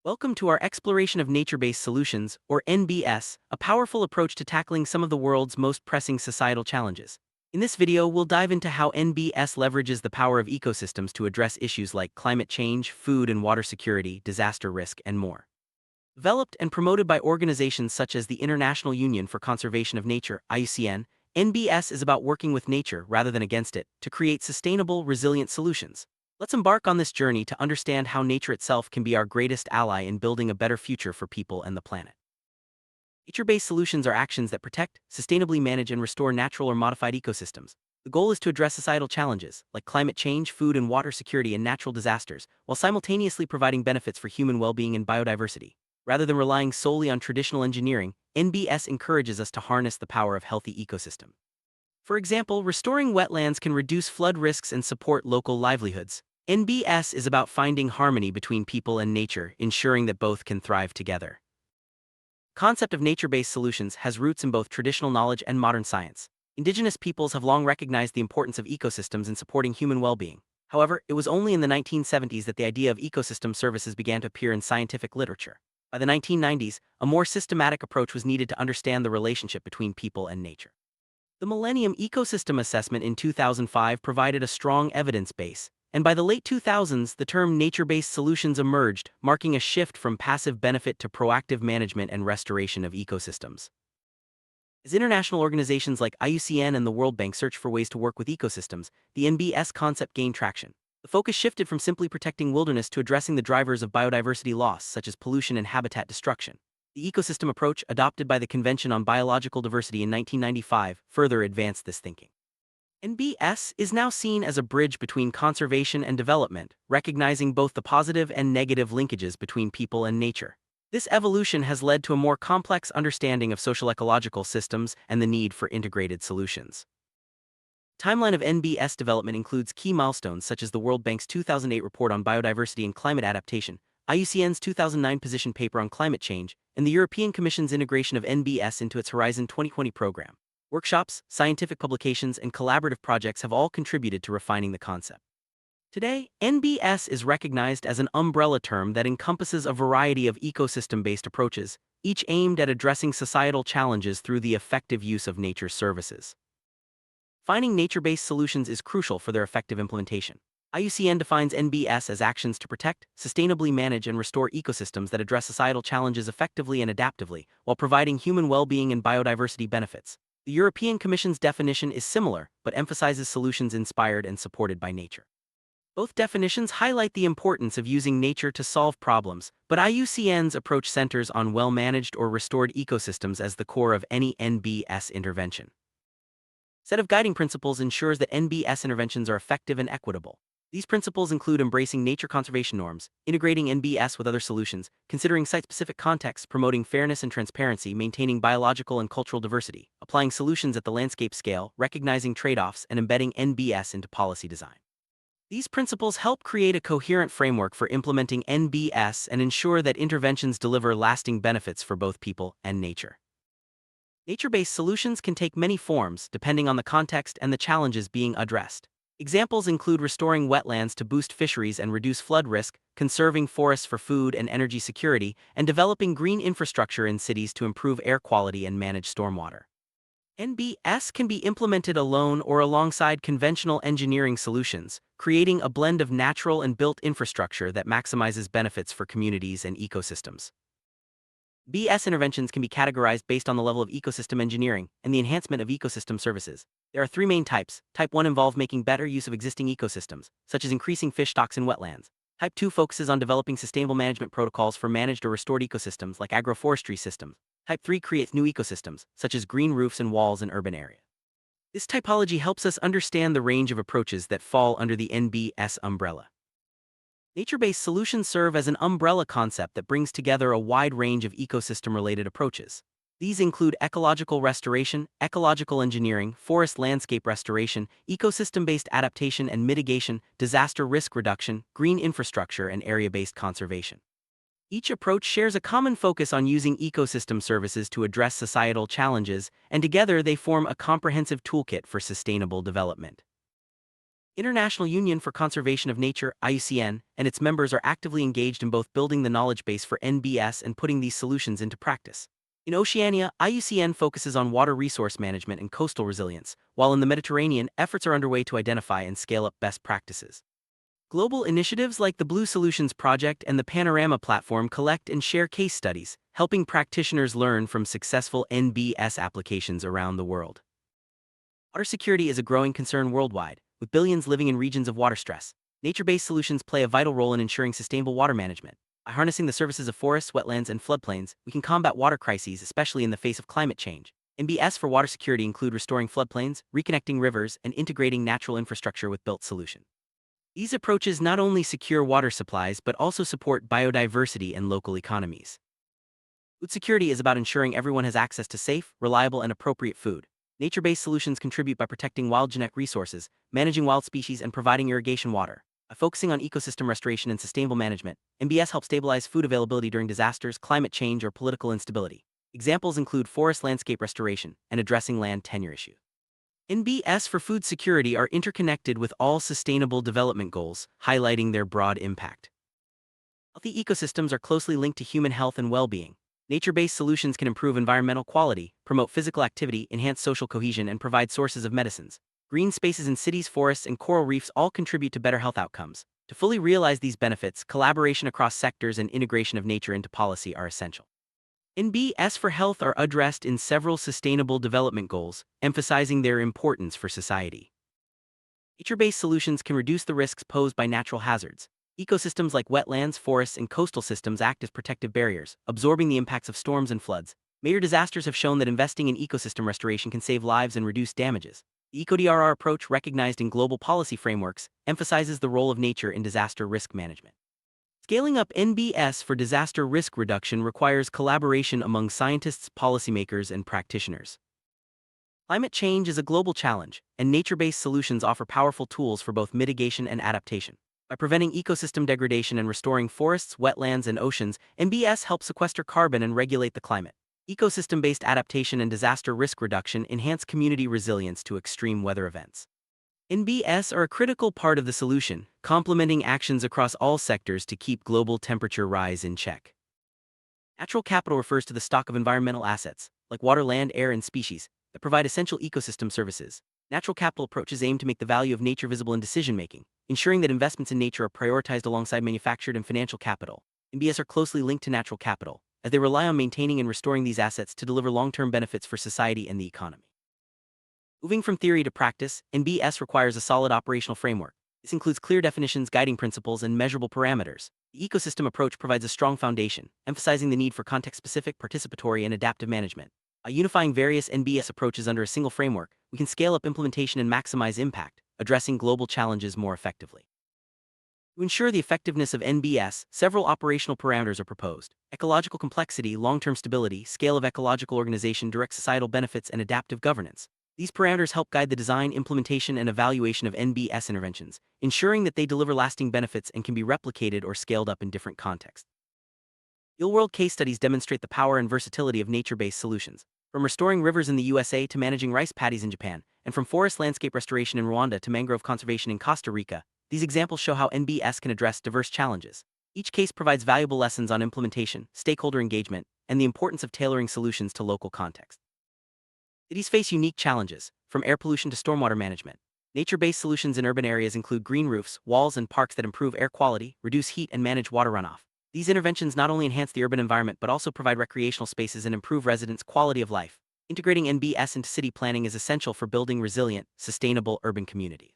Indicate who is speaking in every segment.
Speaker 1: Welcome to our exploration of nature-based solutions, or NBS, a powerful approach to tackling some of the world's most pressing societal challenges. In this video, we'll dive into how NBS leverages the power of ecosystems to address issues like climate change, food and water security, disaster risk, and more. Developed and promoted by organizations such as the International Union for Conservation of Nature, IUCN, NBS is about working with nature rather than against it to create sustainable, resilient solutions. Let's embark on this journey to understand how nature itself can be our greatest ally in building a better future for people and the planet. Nature-based solutions are actions that protect, sustainably manage, and restore natural or modified ecosystems. The goal is to address societal challenges, like climate change, food and water security, and natural disasters, while simultaneously providing benefits for human well-being and biodiversity. Rather than relying solely on traditional engineering, NBS encourages us to harness the power of healthy ecosystems. For example, restoring wetlands can reduce flood risks and support local livelihoods. NBS is about finding harmony between people and nature, ensuring that both can thrive together. The concept of nature-based solutions has roots in both traditional knowledge and modern science. Indigenous peoples have long recognized the importance of ecosystems in supporting human well-being. However, it was only in the 1970s that the idea of ecosystem services began to appear in scientific literature. By the 1990s, a more systematic approach was needed to understand the relationship between people and nature. The Millennium Ecosystem Assessment in 2005 provided a strong evidence base, and by the late 2000s, the term nature-based solutions emerged, marking a shift from passive benefit to proactive management and restoration of ecosystems. As international organizations like IUCN and the World Bank search for ways to work with ecosystems, the NBS concept gained traction. The focus shifted from simply protecting wilderness to addressing the drivers of biodiversity loss, such as pollution and habitat destruction. The ecosystem approach, adopted by the Convention on Biological Diversity in 1995, further advanced this thinking. NBS is now seen as a bridge between conservation and development, recognizing both the positive and negative linkages between people and nature. This evolution has led to a more complex understanding of social-ecological systems and the need for integrated solutions. The timeline of NBS development includes key milestones such as the World Bank's 2008 report on biodiversity and climate adaptation, IUCN's 2009 position paper on climate change, and the European Commission's integration of NBS into its Horizon 2020 program. Workshops, scientific publications, and collaborative projects have all contributed to refining the concept. Today, NBS is recognized as an umbrella term that encompasses a variety of ecosystem-based approaches, each aimed at addressing societal challenges through the effective use of nature's services. Finding nature-based solutions is crucial for their effective implementation. IUCN defines NBS as actions to protect, sustainably manage, and restore ecosystems that address societal challenges effectively and adaptively, while providing human well-being and biodiversity benefits. The European Commission's definition is similar, but emphasizes solutions inspired and supported by nature. Both definitions highlight the importance of using nature to solve problems, but IUCN's approach centers on well-managed or restored ecosystems as the core of any NBS intervention. A set of guiding principles ensures that NBS interventions are effective and equitable. These principles include embracing nature conservation norms, integrating NBS with other solutions, considering site-specific contexts, promoting fairness and transparency, maintaining biological and cultural diversity, applying solutions at the landscape scale, recognizing trade-offs, and embedding NBS into policy design. These principles help create a coherent framework for implementing NBS and ensure that interventions deliver lasting benefits for both people and nature. Nature-based solutions can take many forms depending on the context and the challenges being addressed. Examples include restoring wetlands to boost fisheries and reduce flood risk, conserving forests for food and energy security, and developing green infrastructure in cities to improve air quality and manage stormwater. NBS can be implemented alone or alongside conventional engineering solutions, creating a blend of natural and built infrastructure that maximizes benefits for communities and ecosystems. BS interventions can be categorized based on the level of ecosystem engineering and the enhancement of ecosystem services. There are three main types. Type 1 involves making better use of existing ecosystems, such as increasing fish stocks in wetlands. Type 2 focuses on developing sustainable management protocols for managed or restored ecosystems like agroforestry systems. Type 3 creates new ecosystems, such as green roofs and walls in urban areas. This typology helps us understand the range of approaches that fall under the NBS umbrella. Nature-based solutions serve as an umbrella concept that brings together a wide range of ecosystem-related approaches. These include ecological restoration, ecological engineering, forest landscape restoration, ecosystem-based adaptation and mitigation, disaster risk reduction, green infrastructure, and area-based conservation. Each approach shares a common focus on using ecosystem services to address societal challenges, and together they form a comprehensive toolkit for sustainable development. International Union for Conservation of Nature (IUCN) and its members are actively engaged in both building the knowledge base for NBS and putting these solutions into practice. In Oceania, IUCN focuses on water resource management and coastal resilience, while in the Mediterranean, efforts are underway to identify and scale up best practices. Global initiatives like the Blue Solutions Project and the Panorama platform collect and share case studies, helping practitioners learn from successful NBS applications around the world. Water security is a growing concern worldwide, with billions living in regions of water stress. Nature-based solutions play a vital role in ensuring sustainable water management. By harnessing the services of forests, wetlands, and floodplains, we can combat water crises, especially in the face of climate change. NBS for water security include restoring floodplains, reconnecting rivers, and integrating natural infrastructure with built solutions. These approaches not only secure water supplies but also support biodiversity and local economies. Food security is about ensuring everyone has access to safe, reliable, and appropriate food. Nature-based solutions contribute by protecting wild genetic resources, managing wild species, and providing irrigation water. By focusing on ecosystem restoration and sustainable management, NBS helps stabilize food availability during disasters, climate change, or political instability. Examples include forest landscape restoration and addressing land tenure issues. NBS for food security are interconnected with all sustainable development goals, highlighting their broad impact. Healthy ecosystems are closely linked to human health and well-being. Nature-based solutions can improve environmental quality, promote physical activity, enhance social cohesion, and provide sources of medicines. Green spaces in cities, forests, and coral reefs all contribute to better health outcomes. To fully realize these benefits, collaboration across sectors and integration of nature into policy are essential. NBS for health are addressed in several sustainable development goals, emphasizing their importance for society. Nature-based solutions can reduce the risks posed by natural hazards. Ecosystems like wetlands, forests, and coastal systems act as protective barriers, absorbing the impacts of storms and floods. Major disasters have shown that investing in ecosystem restoration can save lives and reduce damages. The EcoDRR approach, recognized in global policy frameworks, emphasizes the role of nature in disaster risk management. Scaling up NBS for disaster risk reduction requires collaboration among scientists, policymakers, and practitioners. Climate change is a global challenge, and nature-based solutions offer powerful tools for both mitigation and adaptation. By preventing ecosystem degradation and restoring forests, wetlands, and oceans, NBS helps sequester carbon and regulate the climate. Ecosystem-based adaptation and disaster risk reduction enhance community resilience to extreme weather events. NBS are a critical part of the solution, complementing actions across all sectors to keep global temperature rise in check. Natural capital refers to the stock of environmental assets, like water, land, air, and species, that provide essential ecosystem services. Natural capital approaches aim to make the value of nature visible in decision-making, ensuring that investments in nature are prioritized alongside manufactured and financial capital. NBS are closely linked to natural capital, as they rely on maintaining and restoring these assets to deliver long-term benefits for society and the economy. Moving from theory to practice, NBS requires a solid operational framework. This includes clear definitions, guiding principles, and measurable parameters. The ecosystem approach provides a strong foundation, emphasizing the need for context-specific, participatory, and adaptive management. By unifying various NBS approaches under a single framework, we can scale up implementation and maximize impact, addressing global challenges more effectively. To ensure the effectiveness of NBS, several operational parameters are proposed: ecological complexity, long-term stability, scale of ecological organization, direct societal benefits, and adaptive governance. These parameters help guide the design, implementation, and evaluation of NBS interventions, ensuring that they deliver lasting benefits and can be replicated or scaled up in different contexts. Real-world case studies demonstrate the power and versatility of nature-based solutions. From restoring rivers in the USA to managing rice paddies in Japan, and from forest landscape restoration in Rwanda to mangrove conservation in Costa Rica, these examples show how NBS can address diverse challenges. Each case provides valuable lessons on implementation, stakeholder engagement, and the importance of tailoring solutions to local context. Cities face unique challenges, from air pollution to stormwater management. Nature-based solutions in urban areas include green roofs, walls, and parks that improve air quality, reduce heat, and manage water runoff. These interventions not only enhance the urban environment but also provide recreational spaces and improve residents' quality of life. Integrating NBS into city planning is essential for building resilient, sustainable urban communities.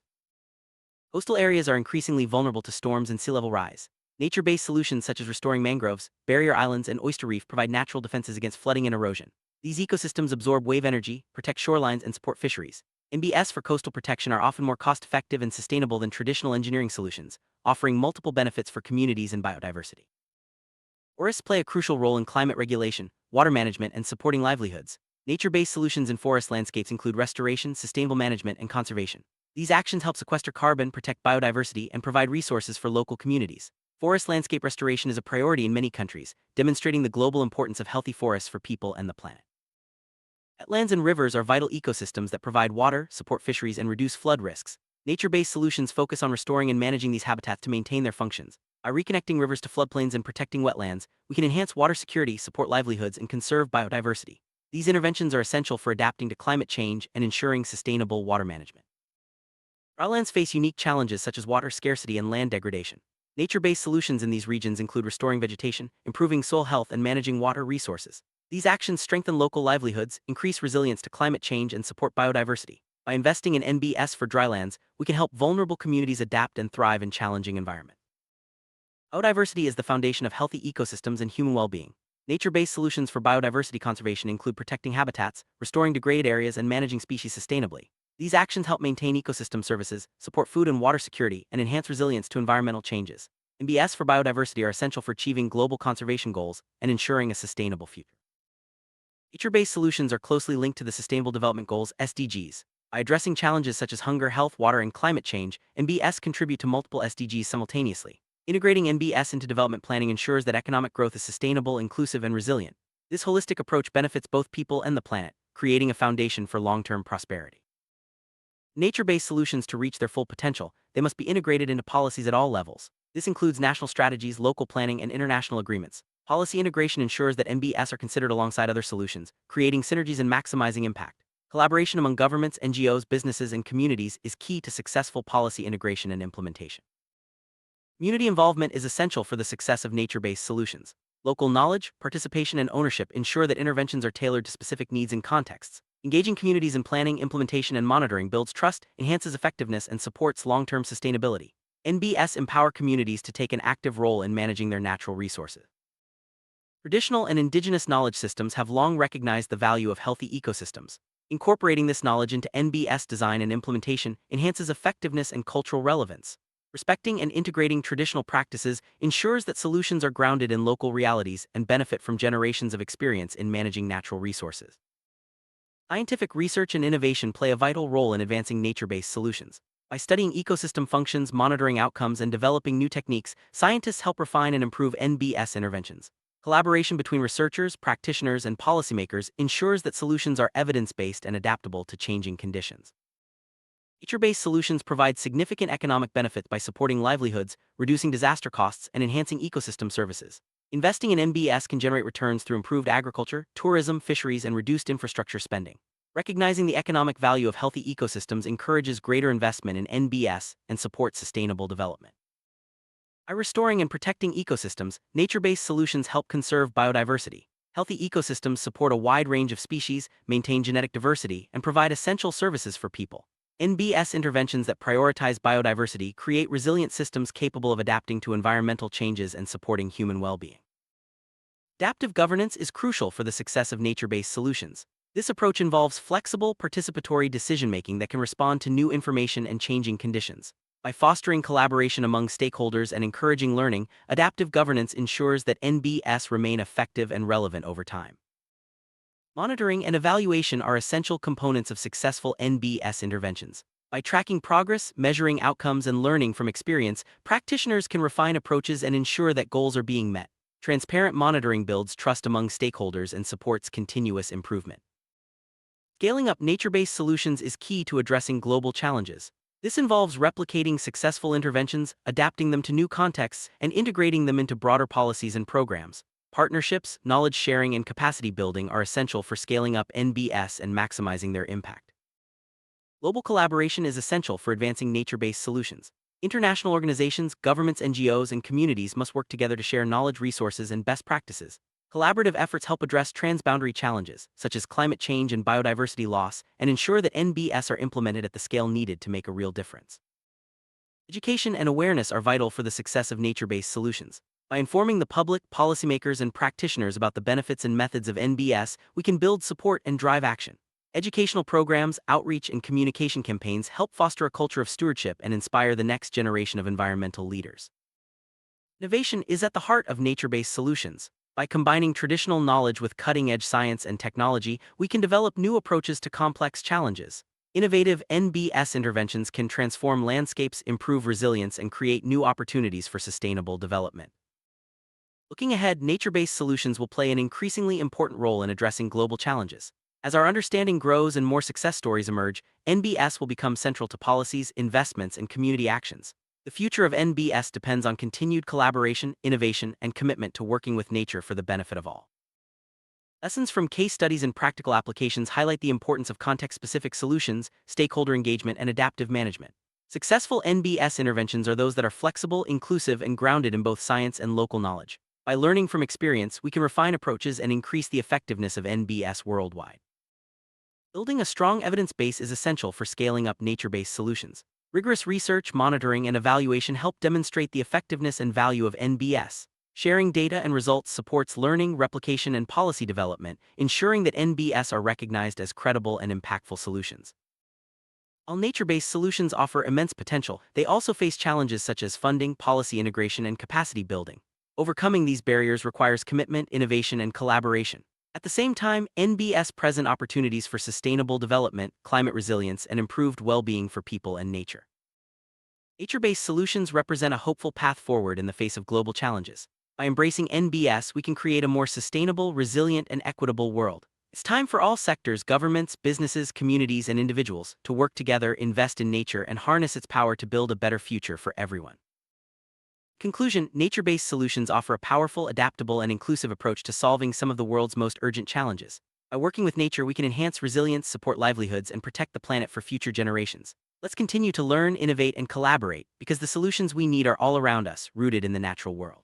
Speaker 1: Coastal areas are increasingly vulnerable to storms and sea level rise. Nature-based solutions such as restoring mangroves, barrier islands, and oyster reef provide natural defenses against flooding and erosion. These ecosystems absorb wave energy, protect shorelines, and support fisheries. NBS for coastal protection are often more cost-effective and sustainable than traditional engineering solutions, offering multiple benefits for communities and biodiversity. Forests play a crucial role in climate regulation, water management, and supporting livelihoods. Nature-based solutions in forest landscapes include restoration, sustainable management, and conservation. These actions help sequester carbon, protect biodiversity, and provide resources for local communities. Forest landscape restoration is a priority in many countries, demonstrating the global importance of healthy forests for people and the planet. Wetlands and rivers are vital ecosystems that provide water, support fisheries, and reduce flood risks. Nature-based solutions focus on restoring and managing these habitats to maintain their functions. By reconnecting rivers to floodplains and protecting wetlands, we can enhance water security, support livelihoods, and conserve biodiversity. These interventions are essential for adapting to climate change and ensuring sustainable water management. Drylands face unique challenges such as water scarcity and land degradation. Nature-based solutions in these regions include restoring vegetation, improving soil health, and managing water resources. These actions strengthen local livelihoods, increase resilience to climate change, and support biodiversity. By investing in NBS for drylands, we can help vulnerable communities adapt and thrive in challenging environments. Biodiversity is the foundation of healthy ecosystems and human well-being. Nature-based solutions for biodiversity conservation include protecting habitats, restoring degraded areas, and managing species sustainably. These actions help maintain ecosystem services, support food and water security, and enhance resilience to environmental changes. NBS for biodiversity are essential for achieving global conservation goals and ensuring a sustainable future. Nature-based solutions are closely linked to the Sustainable Development Goals (SDGs). By addressing challenges such as hunger, health, water, and climate change, NBS contribute to multiple SDGs simultaneously. Integrating NBS into development planning ensures that economic growth is sustainable, inclusive, and resilient. This holistic approach benefits both people and the planet, creating a foundation for long-term prosperity. Nature-based solutions to reach their full potential, they must be integrated into policies at all levels. This includes national strategies, local planning, and international agreements. Policy integration ensures that NBS are considered alongside other solutions, creating synergies and maximizing impact. Collaboration among governments, NGOs, businesses, and communities is key to successful policy integration and implementation. Community involvement is essential for the success of nature-based solutions. Local knowledge, participation, and ownership ensure that interventions are tailored to specific needs and contexts. Engaging communities in planning, implementation, and monitoring builds trust, enhances effectiveness, and supports long-term sustainability. NBS empower communities to take an active role in managing their natural resources. Traditional and indigenous knowledge systems have long recognized the value of healthy ecosystems. Incorporating this knowledge into NBS design and implementation enhances effectiveness and cultural relevance. Respecting and integrating traditional practices ensures that solutions are grounded in local realities and benefit from generations of experience in managing natural resources. Scientific research and innovation play a vital role in advancing nature-based solutions. By studying ecosystem functions, monitoring outcomes, and developing new techniques, scientists help refine and improve NBS interventions. Collaboration between researchers, practitioners, and policymakers ensures that solutions are evidence-based and adaptable to changing conditions. Nature-based solutions provide significant economic benefits by supporting livelihoods, reducing disaster costs, and enhancing ecosystem services. Investing in NBS can generate returns through improved agriculture, tourism, fisheries, and reduced infrastructure spending. Recognizing the economic value of healthy ecosystems encourages greater investment in NBS and supports sustainable development. By restoring and protecting ecosystems, nature-based solutions help conserve biodiversity. Healthy ecosystems support a wide range of species, maintain genetic diversity, and provide essential services for people. NBS interventions that prioritize biodiversity create resilient systems capable of adapting to environmental changes and supporting human well-being. Adaptive governance is crucial for the success of nature-based solutions. This approach involves flexible, participatory decision-making that can respond to new information and changing conditions. By fostering collaboration among stakeholders and encouraging learning, adaptive governance ensures that NBS remain effective and relevant over time. Monitoring and evaluation are essential components of successful NBS interventions. By tracking progress, measuring outcomes, and learning from experience, practitioners can refine approaches and ensure that goals are being met. Transparent monitoring builds trust among stakeholders and supports continuous improvement. Scaling up nature-based solutions is key to addressing global challenges. This involves replicating successful interventions, adapting them to new contexts, and integrating them into broader policies and programs. Partnerships, knowledge sharing, and capacity building are essential for scaling up NBS and maximizing their impact. Global collaboration is essential for advancing nature-based solutions. International organizations, governments, NGOs, and communities must work together to share knowledge, resources, and best practices. Collaborative efforts help address transboundary challenges, such as climate change and biodiversity loss, and ensure that NBS are implemented at the scale needed to make a real difference. Education and awareness are vital for the success of nature-based solutions. By informing the public, policymakers, and practitioners about the benefits and methods of NBS, we can build support and drive action. Educational programs, outreach, and communication campaigns help foster a culture of stewardship and inspire the next generation of environmental leaders. Innovation is at the heart of nature-based solutions. By combining traditional knowledge with cutting-edge science and technology, we can develop new approaches to complex challenges. Innovative NBS interventions can transform landscapes, improve resilience, and create new opportunities for sustainable development. Looking ahead, nature-based solutions will play an increasingly important role in addressing global challenges. As our understanding grows and more success stories emerge, NBS will become central to policies, investments, and community actions. The future of NBS depends on continued collaboration, innovation, and commitment to working with nature for the benefit of all. Lessons from case studies and practical applications highlight the importance of context-specific solutions, stakeholder engagement, and adaptive management. Successful NBS interventions are those that are flexible, inclusive, and grounded in both science and local knowledge. By learning from experience, we can refine approaches and increase the effectiveness of NBS worldwide. Building a strong evidence base is essential for scaling up nature-based solutions. Rigorous research, monitoring, and evaluation help demonstrate the effectiveness and value of NBS. Sharing data and results supports learning, replication, and policy development, ensuring that NBS are recognized as credible and impactful solutions. While nature-based solutions offer immense potential, they also face challenges such as funding, policy integration, and capacity building. Overcoming these barriers requires commitment, innovation, and collaboration. At the same time, NBS present opportunities for sustainable development, climate resilience, and improved well-being for people and nature. Nature-based solutions represent a hopeful path forward in the face of global challenges. By embracing NBS, we can create a more sustainable, resilient, and equitable world. It's time for all sectors, governments, businesses, communities, and individuals, to work together, invest in nature, and harness its power to build a better future for everyone. Conclusion: nature-based solutions offer a powerful, adaptable, and inclusive approach to solving some of the world's most urgent challenges. By working with nature, we can enhance resilience, support livelihoods, and protect the planet for future generations. Let's continue to learn, innovate, and collaborate, because the solutions we need are all around us, rooted in the natural world.